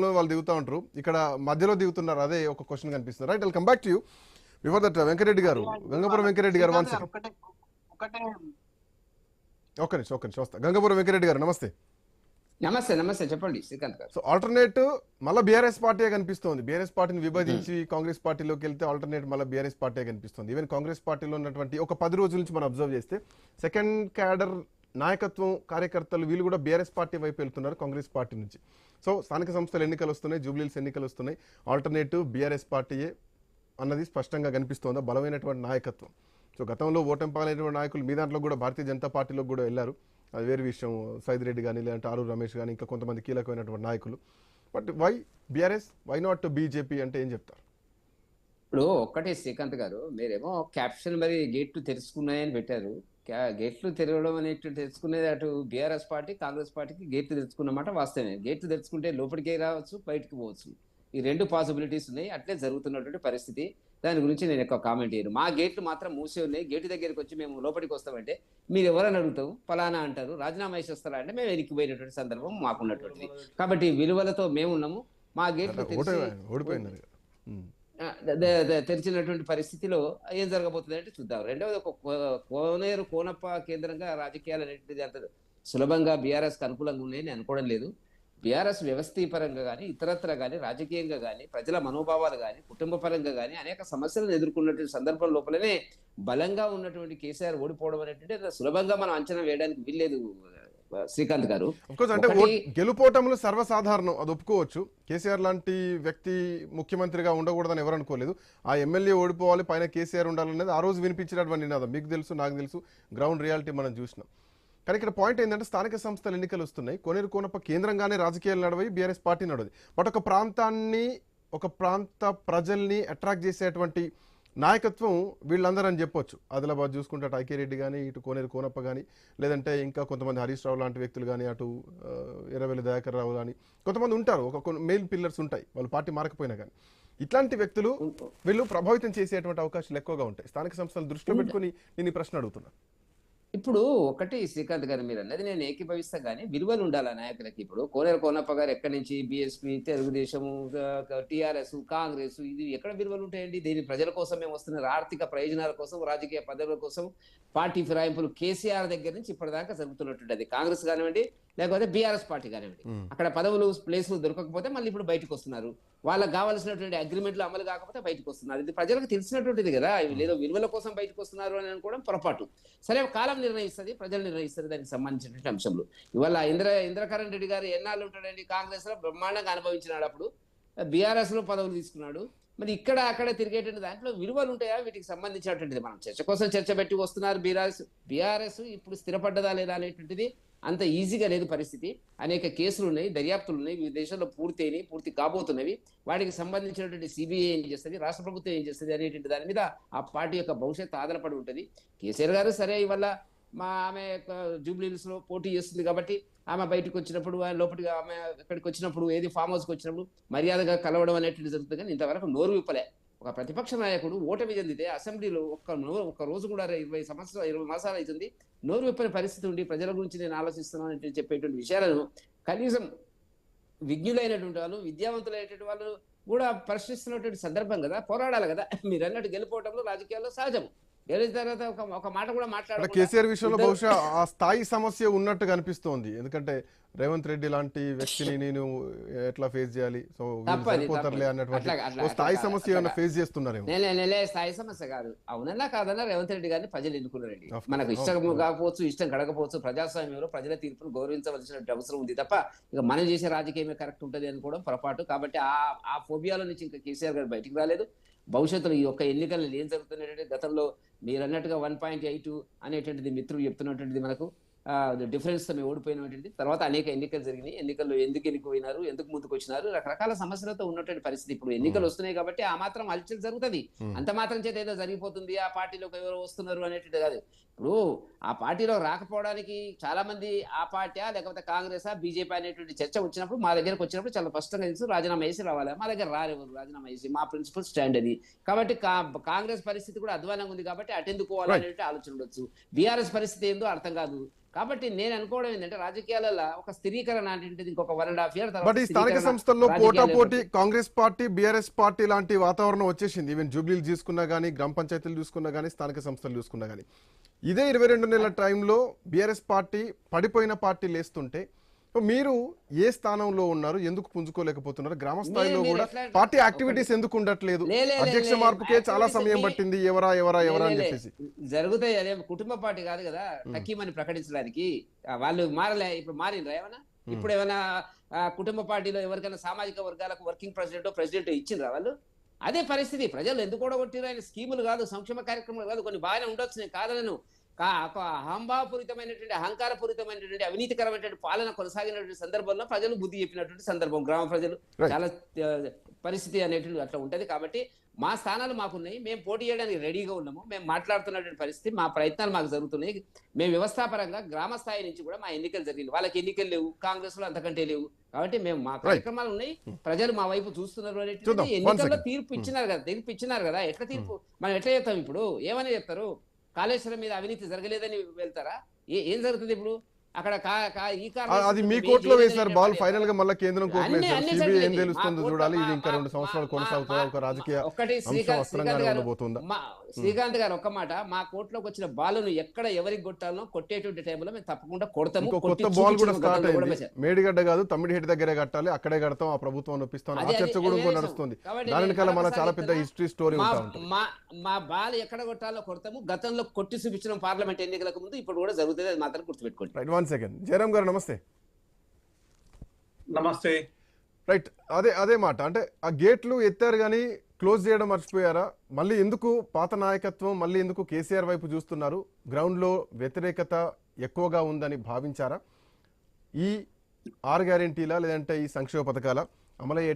లో వాళ్ళు దిగుతా ఉంటారు, ఇక్కడ మధ్యలో దిగుతున్నారు. అదే ఒక క్వశ్చన్ కనిపిస్తుంది. Right, I'll come back to you. Before that Venkat Reddy గారు, అదే అండి గంగపురం వాళ్ళ వెంకరెడ్డి గారు, వన్ శ్రీకాంత్ గారు సెకండ్. ఒకటే ఒకటే ఒక్క నిమిషం వస్తా. గంగపురం వెంకరెడ్డి గారు నమస్తే. నమస్తే నమస్తే చెప్పండి శ్రీకాంత్ గారు. సో ఆల్టర్నేట్ మళ్ళీ బీఆర్ఎస్ పార్టీ కనిపిస్తోంది. బీఆర్ఎస్ పార్టీని విభజించి కాంగ్రెస్ పార్టీలోకి వెళ్తే ఆల్టర్నేట్ మళ్ళీ బీఆర్ఎస్ పార్టీ కనిపిస్తుంది. ఈవెన్ కాంగ్రెస్ పార్టీలో ఉన్నటువంటి ఒక 10 రోజుల నుంచి మనం అబ్జర్వ్ చేస్తే సెకండ్ క్యాడర్ నాయకత్వం, కార్యకర్తలు వీళ్ళు కూడా బీఆర్ఎస్ పార్టీ వైపు వెళ్తున్నారు కాంగ్రెస్ పార్టీ నుంచి. సో స్థానిక సంస్థల ఎన్నికలు వస్తున్నాయి, జూబ్లీహిల్స్ ఎన్నికలు వస్తున్నాయి. ఆల్టర్నేటివ్ బీఆర్ఎస్ పార్టీయే అన్నది స్పష్టంగా కనిపిస్తోంది. బలమైనటువంటి నాయకత్వం. సో గతంలో ఓటమి పాలైనటువంటి నాయకులు మీ దాంట్లో కూడా భారతీయ జనతా పార్టీలోకి కూడా వెళ్ళారు. అది వేరే విషయం. సైద్ రెడ్డి కానీ, లేదంటే ఆరూరు రమేష్ కానీ, ఇంకా కొంతమంది కీలకమైనటువంటి నాయకులు. But why BRS, why not BJP అంటే ఏం చెప్తారు? ఇప్పుడు ఒక్కటే శ్రీకాంత్ గారు, మీరేమో క్యాప్షన్ మరి గేట్లు తెరుచుకున్నాయని పెట్టారు. గేట్లు తెరవడం అనేటువంటి తెరుచుకునేది అటు బీఆర్ఎస్ పార్టీ కాంగ్రెస్ పార్టీకి గేట్లు తెరుచుకున్నమాట వాస్తవమే. గేట్లు తెరుచుకుంటే లోపలికే రావచ్చు, బయటకు పోవచ్చు. ఈ రెండు పాసిబిలిటీస్ ఉన్నాయి. అట్లే జరుగుతున్నటువంటి పరిస్థితి. దాని గురించి నేను ఎక్కువ కామెంట్ చేయను. మా గేట్లు మాత్రం మూసే ఉన్నాయి. గేటు దగ్గరికి వచ్చి మేము లోపలికి వస్తామంటే మీరు ఎవరని అడుగుతావు, ఫలానా అంటారు, రాజీనామా చేస్తారా అంటే మేము వెనక్కిపోయినటువంటి సందర్భం మాకున్నటువంటిది. కాబట్టి విలువలతో మేము ఉన్నాము. మా గేట్లు ఓడిపోయినారు. తెరిచినటువంటి పరిస్థితిలో ఏం జరగబోతుంది అంటే చూద్దాం. రెండవది, ఒక కోనేరు కోనప్ప కేంద్రంగా రాజకీయాలు అనేటువంటిది అంత సులభంగా బీఆర్ఎస్కి అనుకూలంగా ఉన్నాయని అనుకోవడం లేదు. బీఆర్ఎస్ వ్యవస్థీపరంగా కానీ, ఇతరత్ర కానీ, రాజకీయంగా కానీ, ప్రజల మనోభావాలు కానీ, కుటుంబ పరంగా కానీ అనేక సమస్యలను ఎదుర్కొన్నటువంటి సందర్భం లోపలనే బలంగా ఉన్నటువంటి కేసీఆర్ ఓడిపోవడం అనేటువంటి సులభంగా మనం అంచనా వేయడానికి వీల్లేదు శ్రీకాంత్ గారు. అంటే గెలుపోవటంలో సర్వసాధారణం, అది ఒప్పుకోవచ్చు. కేసీఆర్ లాంటి వ్యక్తి ముఖ్యమంత్రిగా ఉండకూడదని ఎవరు అనుకోలేదు. ఆ ఎమ్మెల్యే ఓడిపోవాలి, పైన కేసీఆర్ ఉండాలనేది ఆ రోజు వినిపించినటువంటి నినాదం. మీకు తెలుసు, నాకు తెలుసు, గ్రౌండ్ రియాలిటీ మనం చూసినాం. కానీ ఇక్కడ పాయింట్ ఏంటంటే స్థానిక సంస్థల ఎన్నికలు వస్తున్నాయి. కోనేరు కోనప్ప కేంద్రంగానే రాజకీయాలు నడవయి, బీఆర్ఎస్ పార్టీ నడవది. బట్ ఒక ప్రాంతాన్ని, ఒక ప్రాంత ప్రజల్ని అట్రాక్ట్ చేసేటువంటి నాయకత్వం వీళ్ళందరూ అని చెప్పొచ్చు. ఆదిలాబాద్ చూసుకుంటే అటు ఐకే రెడ్డి కానీ, ఇటు కోనేరు కోనప్ప కానీ, లేదంటే ఇంకా కొంతమంది హరీష్ రావు లాంటి వ్యక్తులు కానీ, అటు ఎర్రవెల్లి దయాకర్ రావు కానీ కొంతమంది ఉంటారు. ఒక మెయిన్ పిల్లర్స్ ఉంటాయి, వాళ్ళు పార్టీ మారకపోయినా కానీ. ఇట్లాంటి వ్యక్తులు వీళ్ళు ప్రభావితం చేసేటువంటి అవకాశాలు ఎక్కువగా ఉంటాయి. స్థానిక సంస్థలు దృష్టిలో పెట్టుకుని నేను ఈ ప్రశ్న అడుగుతున్నాను. ఇప్పుడు ఒకటి శ్రీకాంత్ గారు, మీరు అన్నది నేను ఏకీభవిస్తా, కానీ విలువలు ఉండాలి నాయకులకి. ఇప్పుడు కోనేరు కోనప్ప గారు ఎక్కడి నుంచి బీఎస్పీ, తెలుగుదేశము, టీఆర్ఎస్, కాంగ్రెస్, ఇది ఎక్కడ విలువలు ఉంటాయండి? దీని ప్రజల కోసం మేము వస్తున్నారు, ఆర్థిక ప్రయోజనాల కోసం, రాజకీయ పదవుల కోసం పార్టీ ఫిరాయింపులు కేసీఆర్ దగ్గర నుంచి ఇప్పటిదాకా జరుగుతున్నట్టు. అది కాంగ్రెస్ కానివ్వండి, లేకపోతే బీఆర్ఎస్ పార్టీ కానివ్వండి. అక్కడ పదవులు, ప్లేసులు దొరకకపోతే మళ్ళీ ఇప్పుడు బయటకు వస్తున్నారు. వాళ్ళకి కావాల్సినటువంటి అగ్రిమెంట్లు అమలు కాకపోతే బయటకు వస్తున్నారు. ఇది ప్రజలకు తెలిసినటువంటిది కదా. లేదో విలువల కోసం బయటకు వస్తున్నారు అని అనుకోవడం పొరపాటు. సరే, కాలం నిర్ణయిస్తుంది, ప్రజలు నిర్ణయిస్తారు దానికి సంబంధించినటువంటి అంశంలో. ఇవాళ ఇంద్రకరణ్ రెడ్డి గారు ఎన్నాళ్ళు ఉంటాడండి? కాంగ్రెస్ లో బ్రహ్మాండంగా అనుభవించినాడు, అప్పుడు బీఆర్ఎస్ లో పదవులు తీసుకున్నాడు. మరి ఇక్కడ అక్కడ తిరిగేటువంటి దాంట్లో విలువలు ఉంటాయా? వీటికి సంబంధించినటువంటిది మనం చర్చ కోసం చర్చ పెట్టి వస్తున్నారు. బీఆర్ఎస్ ఇప్పుడు స్థిరపడ్డదా లేదా అనేటువంటిది అంత ఈజీగా లేదు పరిస్థితి. అనేక కేసులు ఉన్నాయి, దర్యాప్తులు ఉన్నాయి, వివిధ దేశాల్లో పూర్తి కాబోతున్నవి. వాటికి సంబంధించినటువంటి సిబిఐ ఏం చేస్తుంది, రాష్ట్ర ప్రభుత్వం ఏం చేస్తుంది అనేటువంటి దాని మీద ఆ పార్టీ యొక్క భవిష్యత్తు ఆధారపడి ఉంటుంది. కేసీఆర్ గారు సరే ఇవాళ ఆమె జూబ్లీహిల్స్ లో పోటీ చేస్తుంది కాబట్టి ఆమె బయటకు వచ్చినప్పుడు, లోపలికి ఆమె ఎక్కడికి వచ్చినప్పుడు, ఏది ఫామ్ హౌస్కి వచ్చినప్పుడు మర్యాదగా కలవడం అనేటువంటి జరుగుతుంది. కానీ ఇంతవరకు నోరు విప్పలే. ఒక ప్రతిపక్ష నాయకుడు ఓటమి చెందితే అసెంబ్లీలో ఒక్క రోజు కూడా 20 మాసాలు అవుతుంది నోరు విప్పని పరిస్థితి ఉండి ప్రజల గురించి నేను ఆలోచిస్తున్నాను అంటే చెప్పేటువంటి విషయాలను కనీసం విజ్ఞులైనటువంటి వాళ్ళు, విద్యావంతులైనటువంటి వాళ్ళు కూడా ప్రశ్నిస్తున్నటువంటి సందర్భం కదా. పోరాడాలి కదా. మీరు అన్నట్టు గెలిపోవడంలో రాజకీయాల్లో సహజం. గెలిచిన తర్వాత ఒక మాట కూడా మాట్లాడాలి. కేసీఆర్ విషయంలో బహుశా ఆ స్థాయి సమస్య ఉన్నట్టుగా అనిపిస్తోంది. ఎందుకంటే రేవంత్ రెడ్డి లాంటి వ్యక్తిని నేను ఎట్లా ఫేస్ చేయాలి, సో సరిపోతారులే అన్నటువంటి స్థాయి సమస్య ఏమైనా ఫేస్ చేస్తున్నారేమో. స్థాయి సమస్య కాదు, అవునన్నా కాదన్నా రేవంత్ రెడ్డి గారిని ప్రజలు ఎన్నుకున్నారండి. మనకు ఇష్టం కాకపోవచ్చు, ఇష్టం కడగకపోవచ్చు, ప్రజాస్వామ్యంలో ప్రజల తీర్పును గౌరవించవలసిన అవసరం ఉంది తప్ప ఇక మనం చేసే రాజకీయమే కరెక్ట్ ఉంటుంది అనుకోవడం పొరపాటు. కాబట్టి ఆ ఫోబియాలో నుంచి ఇంకా కేసీఆర్ గారు బయటికి రాలేదు. భవిష్యత్తులో ఈ యొక్క ఎన్నికల్లో ఏం జరుగుతున్నట్టు గతంలో మీరు అన్నట్టుగా 1.82 అనేటువంటిది మిత్రులు చెప్తున్నటువంటిది మనకు డిఫరెన్స్ మేము ఓడిపోయినటువంటి తర్వాత అనేక ఎన్నికలు జరిగినాయి. ఎన్నికల్లో ఎందుకు ఎన్నికపోయినారు, ఎందుకు ముందుకు వచ్చినారు, రకరకాల సమస్యలతో ఉన్నటువంటి పరిస్థితి. ఇప్పుడు ఎన్నికలు వస్తున్నాయి కాబట్టి ఆ మాత్రం అలచల్ జరుగుతుంది. అంత మాత్రం చేత ఏదో జరిగిపోతుంది, ఆ పార్టీలోకి ఎవరో వస్తున్నారు అనేటువంటి కాదు. ఇప్పుడు ఆ పార్టీలో రాకపోవడానికి చాలా మంది ఆ పార్టీయా లేకపోతే కాంగ్రెసా బీజేపీ అనేటువంటి చర్చ వచ్చినప్పుడు మా దగ్గరకు వచ్చినప్పుడు చాలా స్పష్టంగా తెలుసు, రాజీనామా చేసి రావాలి. మా దగ్గర రారేవారు రాజీనామా చేసి, మా ప్రిన్సిపల్ స్టాండ్ అది. కాబట్టి కాంగ్రెస్ పరిస్థితి కూడా అధ్వానంగా ఉంది కాబట్టి అటెందుకోవాలనే ఆలోచన ఉండొచ్చు. బీఆర్ఎస్ పరిస్థితి ఏందో అర్థం కాదు. కాబట్టి నేను అనుకోవడం ఏంటంటే రాజకీయాలలో ఒక స్థిరీకరణ అంటే ఇంకొక 1.5 year బట్ ఈ స్థానిక సంస్థల్లో పోటాపోటీ కాంగ్రెస్ పార్టీ బీఆర్ఎస్ పార్టీ లాంటి వాతావరణం వచ్చేసింది. ఈవెన్ జూబ్లీలు చూసుకున్నా కానీ, గ్రామ పంచాయతీలు చూసుకున్నా కానీ, స్థానిక సంస్థలు చూసుకున్నా కానీ, ఇదే 22 నెలల టైంలో బీఆర్ఎస్ పార్టీ పడిపోయిన పార్టీ లేస్తుంటే మీరు ఏ స్థానంలో ఉన్నారు, ఎందుకు పుంజుకోలేకపోతున్నారు? గ్రామ స్థాయిలో కూడా పార్టీ యాక్టివిటీస్ ఎందుకు ఉండట్లేదు? అధ్యక్ష మార్పుకే చాలా సమయం పట్టింది. ఎవరా అని చెప్పేసి జరుగుతాయి. అదే కుటుంబ పార్టీ కాదు కదా టకీమని ప్రకటించడానికి. వాళ్ళు మారలే, ఇప్పుడు మారిండ్రా ఏమన్నా? ఇప్పుడు ఏమైనా కుటుంబ పార్టీలో ఎవరికైనా సామాజిక వర్గాలకు వర్కింగ్ ప్రెసిడెంట్ ఇచ్చిండ్రా వాళ్ళు? అదే పరిస్థితి. ప్రజలు ఎందుకు కూడగొట్టిరు? ఆయన స్కీములు కాదు, సంక్షేమ కార్యక్రమాలు కాదు, కొన్ని బాగానే ఉండొచ్చు, నేను కాదనను. అహంభావపూరితమైనటువంటి అహంకారపూరితమైనటువంటి అవినీతికరమైనటువంటి పాలన కొనసాగినటువంటి సందర్భంలో ప్రజలు బుద్ధి చెప్పినటువంటి సందర్భం. గ్రామ ప్రజలు చాలా పరిస్థితి అనేటువంటి అట్లా ఉంటది. కాబట్టి మా స్థానాలు మాకున్నాయి, మేము పోటీ చేయడానికి రెడీగా ఉన్నాము, మేము మాట్లాడుతున్నటువంటి పరిస్థితి, మా ప్రయత్నాలు మాకు జరుగుతున్నాయి. మేము వ్యవస్థాపరంగా గ్రామ స్థాయి నుంచి కూడా మా ఎన్నికలు జరిగింది. వాళ్ళకి ఎన్నికలు లేవు, కాంగ్రెస్ లో అంతకంటే లేవు. కాబట్టి మేము మా కార్యక్రమాలు ఉన్నాయి, ప్రజలు మా వైపు చూస్తున్నారు అనేటువంటి ఎన్నికల్లో తీర్పు ఇచ్చినారు కదా. ఎట్లా తీర్పు మనం ఎట్లా చెప్తాం? ఇప్పుడు ఏమని చెప్తారు? కాళేశ్వరం మీద అవినీతి జరగలేదని వెళ్తారా? ఏం జరుగుతుంది ఇప్పుడు అక్కడ? అది మీ కోర్టులో వేశారు బాల్, ఫైనల్ గా మళ్ళీ కేంద్రం కోర్టులో వేశారు. సిబిఐ ఏం తెలుస్తుందో చూడాలి. ఇది ఇంకా 2 సంవత్సరాలు కొనసాగుతుందా? ఒక రాజకీయ ఉండబోతుందా? శ్రీకాంత్ గారు ఒక్క మాట, మా కోర్టులోకి వచ్చిన బాలును ఎక్కడ ఎవరికి కొట్టాలో కొట్టేటువంటి టైంలో మేము తప్పకుండా కొడతాము. కొత్త బాల్ కూడా స్టార్ట్ అయింది. మేడిగడ్డ కాదు, తమ్మిడిహెడ్ దగ్గరే కట్టాలి, అక్కడే కడతాం, ఆ ప్రభుత్వం ఒప్పిస్తాం. ఆ చర్చ కూడా నడుస్తుంది. దాని వెనకాల మన చాలా పెద్ద హిస్టరీ స్టోరీ ఉంటుంది. మా బాల్ ఎక్కడ కొట్టాలో కొడతాము. గతంలో కొట్టి చూపించడం పార్లమెంట్ ఎన్నికలకు ముందు, ఇప్పుడు కూడా జరుగుతుంది. అది మాత్రం గుర్తుపెట్టుకోండి. 1 సెకండ్. జయరామ్ గారు నమస్తే. నమస్తే. రైట్, అదే మాట. అంటే ఆ గేట్లు ఎత్తారు కానీ క్లోజ్ చేయడం మర్చిపోయారా? మళ్ళీ ఎందుకు పాత నాయకత్వం, మళ్ళీ ఎందుకు కేసీఆర్ వైపు చూస్తున్నారు? గ్రౌండ్లో వ్యతిరేకత ఎక్కువగా ఉందని భావించారా? ఈ 6 గ్యారెంటీలా లేదంటే ఈ సంక్షేమ పథకాల అమలయ్యే